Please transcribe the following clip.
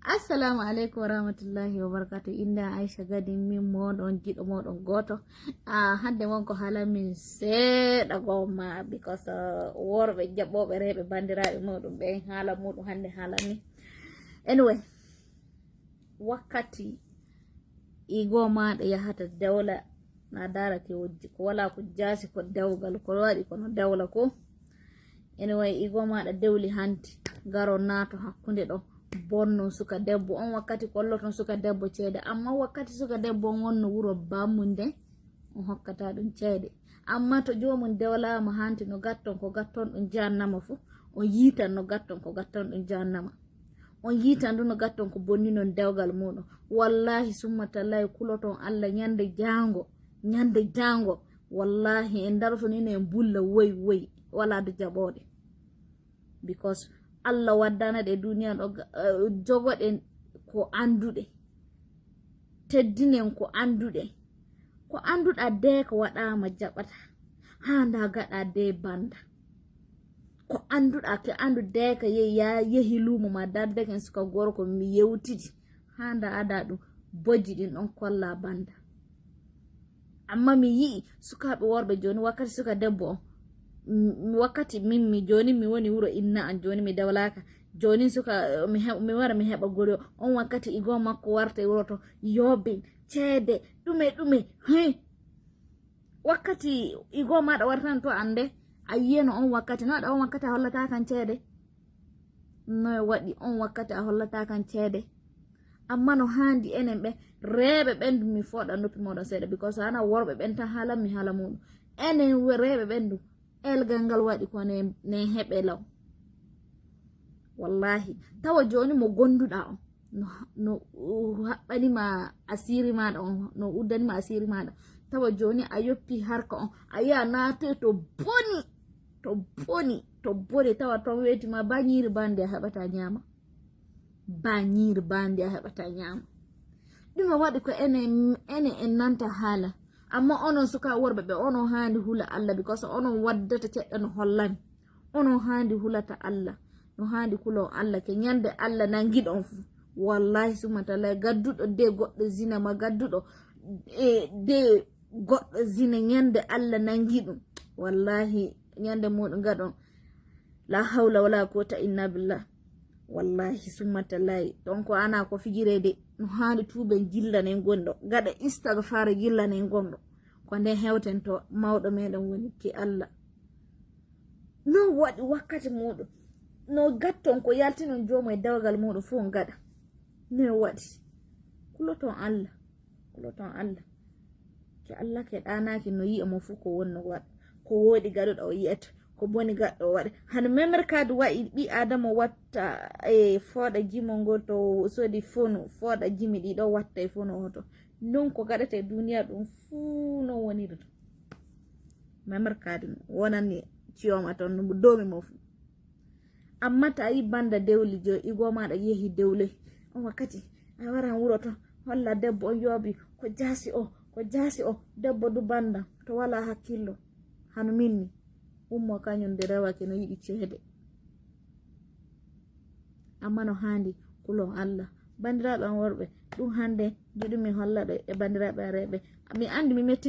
Assalamu alaikum warahmatullahi wabarakatuh. Inda Aisha gadi min modon gido modon goto. Hande wonko hala min seeda gomma because worbe jabbobe rebe bandiraabe modum be hala mudum hande hala ni. Anyway, wakkati igo maada yahata dawla na darake wojji ko wala ko jasi ko dawgal ko wadi kono dawla ko. Anyway, igo maada dawli hanti garo nato hakkunde do bonno suka debbo on wakkati kolloton suka debbo ceede amma wakkati suka debbo wonno wuro bammunde on hokkata dum ceede amma to jomum dewlama hanti no gatton ko gatton dum jahannama fu on yitan no gatton ko gatton dum jahannama on yitan du no gatton ko bonni non dewgal mudum wallahi summa tallahi kuloton Allah nyande jango wallahi en daroto ni en bulla woy wala do jabode because Allah waddana de duniya do jogoden ko andude teddinen ko anduda de ko wadama jabata handa gada de banda ko anduda ke andude ka yehi lumo ma dadde ken suka gorko mi yewtidi handa ada dum boji din on kolla banda amma mi yi sukabe worbe joni wakkati suka debbo wakkati mi joni mi woni wuro inna an joni mi dawlaka joni suka mi wara mi heba goro on wakkati igo makko warta wuro to yobe ceede dume wakkati igo ma da wartan to ande ayeno on wakkati no da on wakkati hollata kan ceede no wadi on wakkati hollata kan ceede amma no handi enen be rebe bendu mi foda noppi modon seeda because ana worbe ben tan hala mi hala mudum enen rebe bendu elgal ngal wadi ko ne hebe law wallahi tawa joni mo gonduda on no habbani ma asiri ma on no uddani ma asiri ma tawa joni ayoppi harka on aya naate to boni tawa to weti ma banyiri bande habata nyama dum wadi ko ene en nanta hala amma onon suka worbe be onon handi hula Allah because onon waddata ceddan hollani onon handi hulata Allah no handi kulo Allah ke nyande Allah nangidon fu wallahi sumata la gaddudo de goddo zina ma gaddudo de goddo zina nyande Allah nangidum wallahi nyande mudum gadon la hawla wala quwwata illa billah wallahi sumata la donc ana ko fijirede no handi tube gillanen gondo gada istighfar gillanen gondo ko nde hewten to mawdo meden woni ki Allah no wadi wakkati mudum no gatton ko yaltinon jomo e dawgal mudum fu ngada no wadi kuloton Allah ki Allah ke danaki no yi mo fu ko wonno wad ko wodi gado do yiyata ko boni gaddo wadi han memer kadu wa bi adamo watta foda jimo ngol to sodi fonu foda jimi di do watta e fonu hoto non ko gadate duniya dum fu no woni do memer kadu wonani cioma ton no domi mo fu amma ta yi banda dewli jo igo ma da yehi dewle on wakkati a wara wuro to holla debbo on yobi ko jasi o debbo du banda to wala hakkillo hanu minni ummo kanyon de rawake no yidi ceede amma no handi kulo Allah bandiraɓe worbe dum hande jidumi holla do e bandiraɓe rebe mi andi mi metti